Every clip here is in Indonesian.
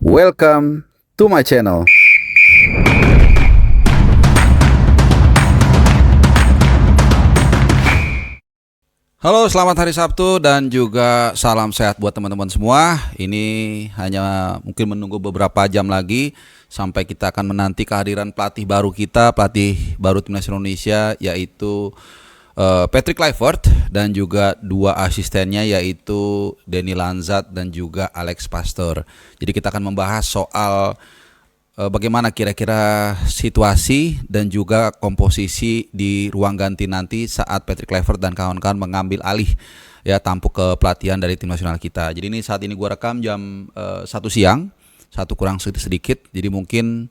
Welcome to my channel. Halo, selamat hari Sabtu dan juga salam sehat buat teman-teman semua. Ini hanya mungkin menunggu beberapa jam lagi sampai kita akan menanti kehadiran pelatih baru kita, pelatih baru Timnas Indonesia, yaitu Patrick Kluivert dan juga dua asistennya, yaitu Denny Lanzat dan juga Alex Pastoor. Jadi kita akan membahas soal bagaimana kira-kira situasi dan juga komposisi di ruang ganti nanti saat Patrick Kluivert dan kawan-kawan mengambil alih ya tampuk kepelatihan dari tim nasional kita. Jadi ini saat ini gua rekam jam 1 siang, 1 kurang sedikit. Jadi mungkin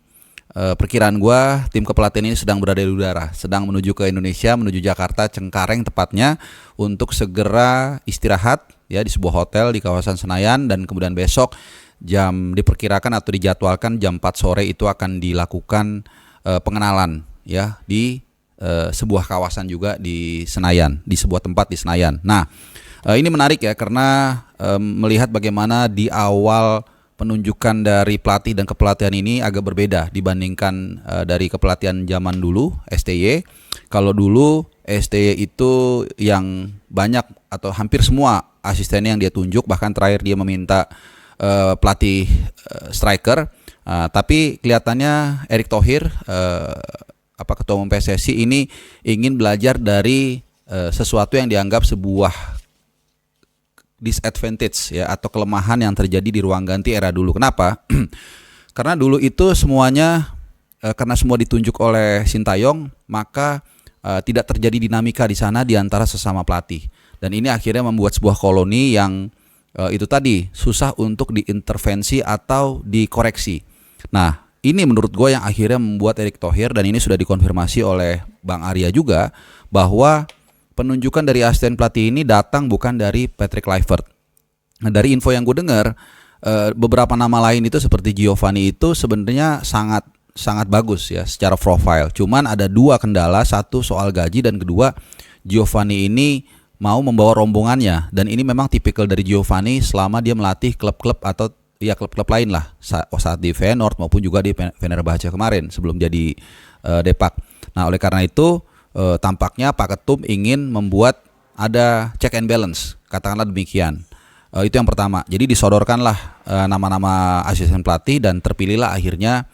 perkiraan gua tim kepelatihan ini sedang berada di udara, sedang menuju ke Indonesia, menuju Jakarta, Cengkareng tepatnya, untuk segera istirahat ya di sebuah hotel di kawasan Senayan, dan kemudian besok diperkirakan atau dijadwalkan jam 4 sore itu akan dilakukan pengenalan ya di sebuah kawasan juga di Senayan, di sebuah tempat di Senayan. Nah, ini menarik ya karena melihat bagaimana di awal penunjukan dari pelatih dan kepelatihan ini agak berbeda dibandingkan dari kepelatihan zaman dulu STY. Kalau dulu STY itu yang banyak atau hampir semua asistennya yang dia tunjuk, bahkan terakhir dia meminta pelatih striker, tapi kelihatannya Erick Thohir, ketua umum PSSI ini ingin belajar dari sesuatu yang dianggap sebuah disadvantage ya atau kelemahan yang terjadi di ruang ganti era dulu. Kenapa? Karena dulu itu semuanya karena semua ditunjuk oleh Sintayong, maka tidak terjadi dinamika di sana di antara sesama pelatih, dan ini akhirnya membuat sebuah koloni yang itu tadi susah untuk diintervensi atau dikoreksi. Nah, ini menurut gue yang akhirnya membuat Erick Thohir, dan ini sudah dikonfirmasi oleh Bang Arya juga, bahwa penunjukan dari asisten pelatih ini datang bukan dari Patrick Kluivert. Nah, dari info yang gue dengar, beberapa nama lain itu seperti Giovanni itu sebenarnya sangat bagus ya secara profile. Cuman ada dua kendala, satu soal gaji dan kedua Giovanni ini mau membawa rombongannya, dan ini memang tipikal dari Giovanni selama dia melatih klub-klub atau ya klub-klub lain lah saat di Feyenoord maupun juga di Fenerbahce kemarin sebelum jadi Depak. Nah, oleh karena itu tampaknya Pak Ketum ingin membuat ada check and balance, katakanlah demikian. Itu yang pertama. Jadi disodorkanlah nama-nama asisten pelatih dan terpilihlah akhirnya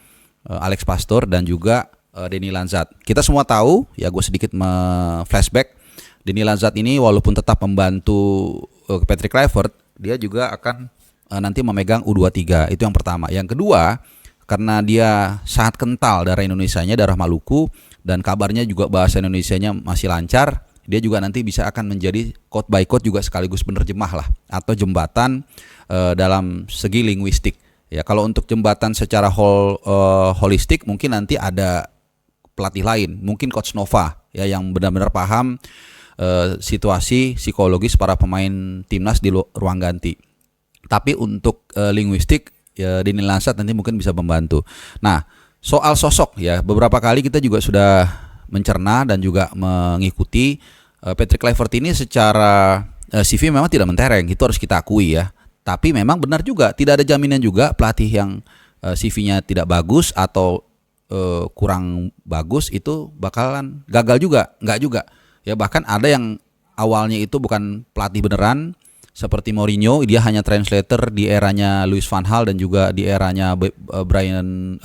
Alex Pastoor dan juga Denny Lanzat. Kita semua tahu ya, gue sedikit flashback. Denny Lanzat ini walaupun tetap membantu Patrick Kluivert, dia juga akan nanti memegang U23. Itu yang pertama. Yang kedua, karena dia sangat kental darah Indonesianya, darah Maluku, dan kabarnya juga bahasa Indonesianya masih lancar, dia juga nanti bisa akan menjadi quote by quote juga sekaligus penerjemah lah, atau jembatan dalam segi linguistik. Ya, kalau untuk jembatan secara holistik mungkin nanti ada pelatih lain, mungkin Coach Nova ya yang benar-benar paham situasi psikologis para pemain timnas di ruang ganti. Tapi untuk linguistik ya Denny Lanzat nanti mungkin bisa membantu. Nah, soal sosok ya, beberapa kali kita juga sudah mencerna dan juga mengikuti Patrick Kluivert ini secara CV memang tidak mentereng, itu harus kita akui ya. Tapi memang benar juga tidak ada jaminan juga pelatih yang CV-nya tidak bagus atau kurang bagus itu bakalan gagal juga, enggak juga. Ya, bahkan ada yang awalnya itu bukan pelatih beneran seperti Mourinho, dia hanya translator di eranya Louis van Gaal dan juga di eranya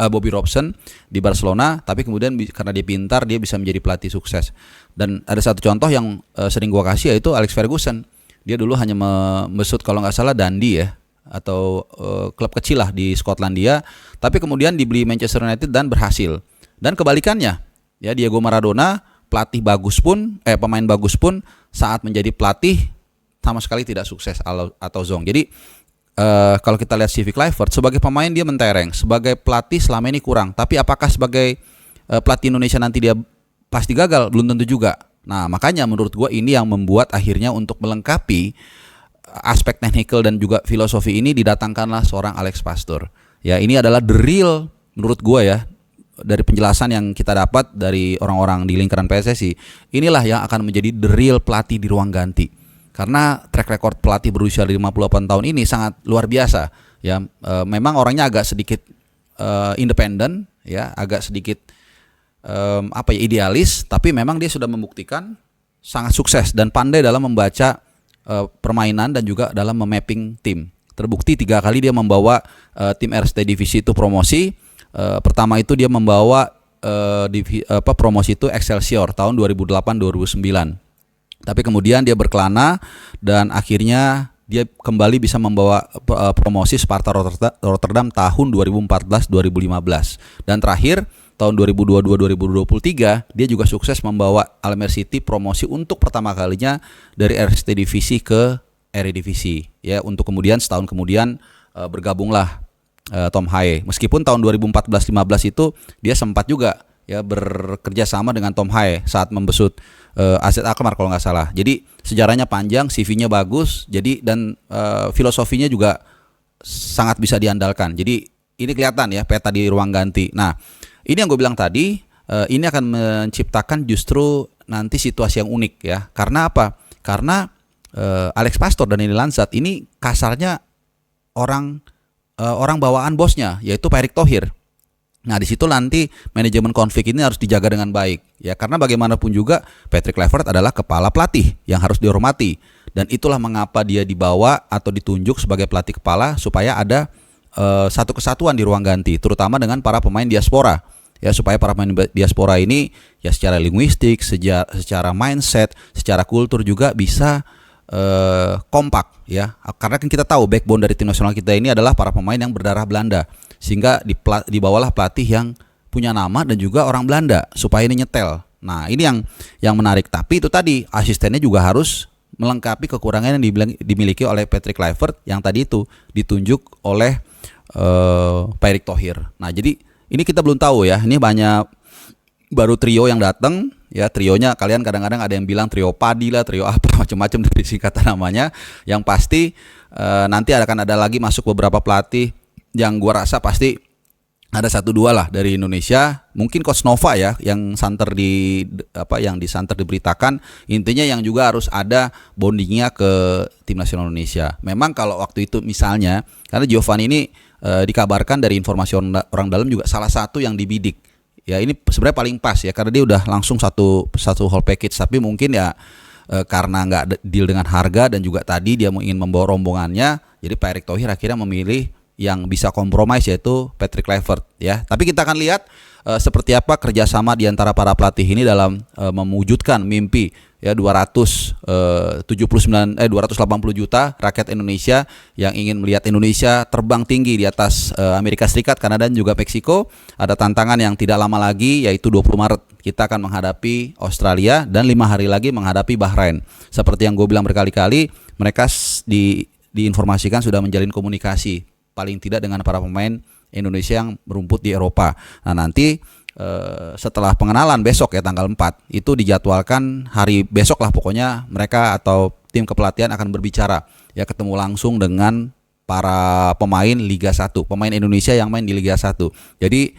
Bobby Robson di Barcelona, tapi kemudian karena dia pintar dia bisa menjadi pelatih sukses. Dan ada satu contoh yang sering gua kasih, yaitu Alex Ferguson. Dia dulu hanya membesut kalau nggak salah Dundee ya, atau klub kecil lah di Skotlandia, tapi kemudian dibeli Manchester United dan berhasil. Dan kebalikannya ya, Diego Maradona pemain bagus pun saat menjadi pelatih sama sekali tidak sukses atau zong. Jadi kalau kita lihat CV Kluivert, sebagai pemain dia mentereng, sebagai pelatih selama ini kurang. Tapi apakah sebagai pelatih Indonesia nanti dia pasti gagal? Belum tentu juga. Nah, makanya menurut gue ini yang membuat akhirnya untuk melengkapi aspek technical dan juga filosofi ini didatangkanlah seorang Alex Pastoor. Ya, ini adalah the real menurut gue ya, dari penjelasan yang kita dapat dari orang-orang di lingkaran PSSI, inilah yang akan menjadi the real pelatih di ruang ganti. Karena track record pelatih berusia 58 tahun ini sangat luar biasa. Ya, memang orangnya agak sedikit independen, ya, agak sedikit idealis, tapi memang dia sudah membuktikan sangat sukses dan pandai dalam membaca permainan dan juga dalam memapping tim. Terbukti 3 kali dia membawa tim RST Divisi itu promosi. Pertama itu dia membawa promosi itu Excelsior tahun 2008-2009. Tapi kemudian dia berkelana dan akhirnya dia kembali bisa membawa promosi Sparta Rotterdam tahun 2014-2015. Dan terakhir tahun 2022-2023 dia juga sukses membawa Almere City promosi untuk pertama kalinya dari RST Divisi ke Eredivisie, ya, untuk kemudian setahun kemudian bergabunglah Tom Haye. Meskipun tahun 2014-15 itu dia sempat juga ya bekerja sama dengan Tom Haye saat membesut AZ Alkmaar kalau nggak salah. Jadi sejarahnya panjang, CV-nya bagus, jadi dan filosofinya juga sangat bisa diandalkan. Jadi ini kelihatan ya peta di ruang ganti. Nah, ini yang gue bilang tadi, ini akan menciptakan justru nanti situasi yang unik ya. Karena apa? Karena Alex Pastoor dan Nini Lansat ini kasarnya orang bawaan bosnya, yaitu Pak Erick Thohir. Nah, di situ nanti manajemen konflik ini harus dijaga dengan baik ya, karena bagaimanapun juga Patrick Kluivert adalah kepala pelatih yang harus dihormati, dan itulah mengapa dia dibawa atau ditunjuk sebagai pelatih kepala supaya ada satu kesatuan di ruang ganti, terutama dengan para pemain diaspora. Ya, supaya para pemain diaspora ini ya secara linguistik, secara mindset, secara kultur juga bisa kompak ya, karena kan kita tahu backbone dari tim nasional kita ini adalah para pemain yang berdarah Belanda, sehingga dibawalah pelatih yang punya nama dan juga orang Belanda supaya ini nyetel. Nah, ini yang menarik. Tapi itu tadi asistennya juga harus melengkapi kekurangan yang dimiliki oleh Patrick Kluivert yang tadi itu ditunjuk oleh Pak Erick Thohir. Nah, jadi ini kita belum tahu ya, ini banyak baru trio yang datang. Ya, trionya kalian kadang-kadang ada yang bilang trio padi lah, trio apa macam-macam dari singkatan namanya. Yang pasti nanti akan ada lagi masuk beberapa pelatih yang gua rasa pasti ada 1-2 lah dari Indonesia. Mungkin Coach Nova ya yang disanter diberitakan. Intinya yang juga harus ada bondingnya ke tim nasional Indonesia. Memang kalau waktu itu misalnya, karena Giovanni ini dikabarkan dari informasi orang dalam juga salah satu yang dibidik. Ya, ini sebenarnya paling pas ya, karena dia udah langsung satu whole package. Tapi mungkin ya karena nggak deal dengan harga dan juga tadi dia ingin membawa rombongannya, jadi Pak Erick Thohir akhirnya memilih yang bisa kompromis yaitu Patrick Kluivert ya. Tapi kita akan lihat seperti apa kerjasama di antara para pelatih ini dalam mewujudkan mimpi ya 280 juta rakyat Indonesia yang ingin melihat Indonesia terbang tinggi di atas Amerika Serikat, Kanada dan juga Meksiko. Ada tantangan yang tidak lama lagi yaitu 20 Maret kita akan menghadapi Australia dan 5 hari lagi menghadapi Bahrain. Seperti yang gue bilang berkali-kali, mereka diinformasikan sudah menjalin komunikasi paling tidak dengan para pemain Indonesia yang berumput di Eropa. Nah, nanti setelah pengenalan besok ya tanggal 4 itu dijadwalkan hari besok lah pokoknya mereka atau tim kepelatihan akan berbicara ya, ketemu langsung dengan para pemain Liga 1, pemain Indonesia yang main di Liga 1. Jadi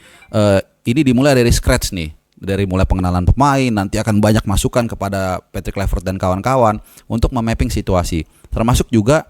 ini dimulai dari scratch nih, dari mulai pengenalan pemain, nanti akan banyak masukan kepada Patrick Kluivert dan kawan-kawan untuk memapping situasi, termasuk juga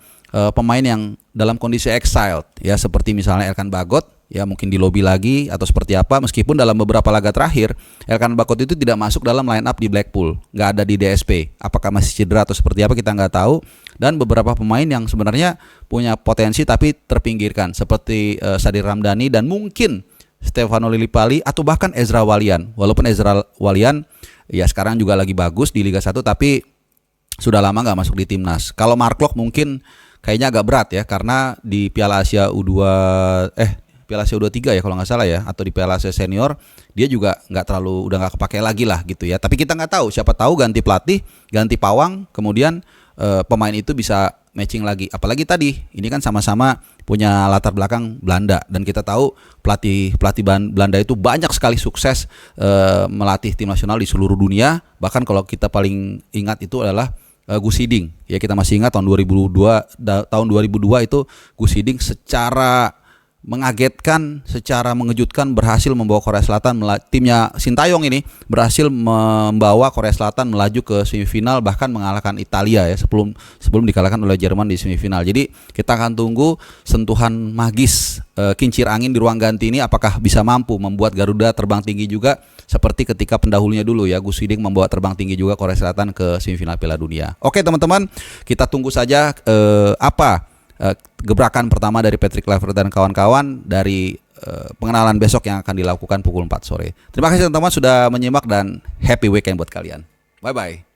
pemain yang dalam kondisi exiled ya, seperti misalnya Elkan Bagot ya, mungkin di lobby lagi atau seperti apa. Meskipun dalam beberapa laga terakhir Elkan Bagot itu tidak masuk dalam line up di Blackpool, nggak ada di DSP, apakah masih cedera atau seperti apa kita nggak tahu. Dan beberapa pemain yang sebenarnya punya potensi tapi terpinggirkan seperti Sadir Ramdhani dan mungkin Stefano Lillipali atau bahkan Ezra Walian. Walaupun Ezra Walian ya sekarang juga lagi bagus di Liga 1 tapi sudah lama nggak masuk di timnas. Kalau Mark Klok mungkin kayaknya agak berat ya, karena di Piala Asia Piala Asia U23 ya kalau nggak salah ya, atau di Piala Asia Senior dia juga udah nggak kepake lagi lah gitu ya. Tapi kita nggak tahu, siapa tahu ganti pelatih, ganti pawang, kemudian pemain itu bisa matching lagi. Apalagi tadi ini kan sama-sama punya latar belakang Belanda, dan kita tahu pelatih Belanda itu banyak sekali sukses melatih tim nasional di seluruh dunia. Bahkan kalau kita paling ingat itu adalah Guus Hiddink ya, kita masih ingat tahun 2002 itu Guus Hiddink secara mengagetkan, secara mengejutkan berhasil membawa Korea Selatan, timnya Sintayong ini berhasil membawa Korea Selatan melaju ke semifinal, bahkan mengalahkan Italia ya sebelum dikalahkan oleh Jerman di semifinal. Jadi kita akan tunggu sentuhan magis kincir angin di ruang ganti ini apakah bisa mampu membuat Garuda terbang tinggi juga seperti ketika pendahulunya dulu ya, Gus Hiddink membawa terbang tinggi juga Korea Selatan ke semifinal Piala Dunia. Oke teman-teman, kita tunggu saja gebrakan pertama dari Patrick Kluivert dan kawan-kawan dari pengenalan besok yang akan dilakukan pukul 4 sore. Terima kasih teman-teman sudah menyimak dan happy weekend buat kalian. Bye-bye.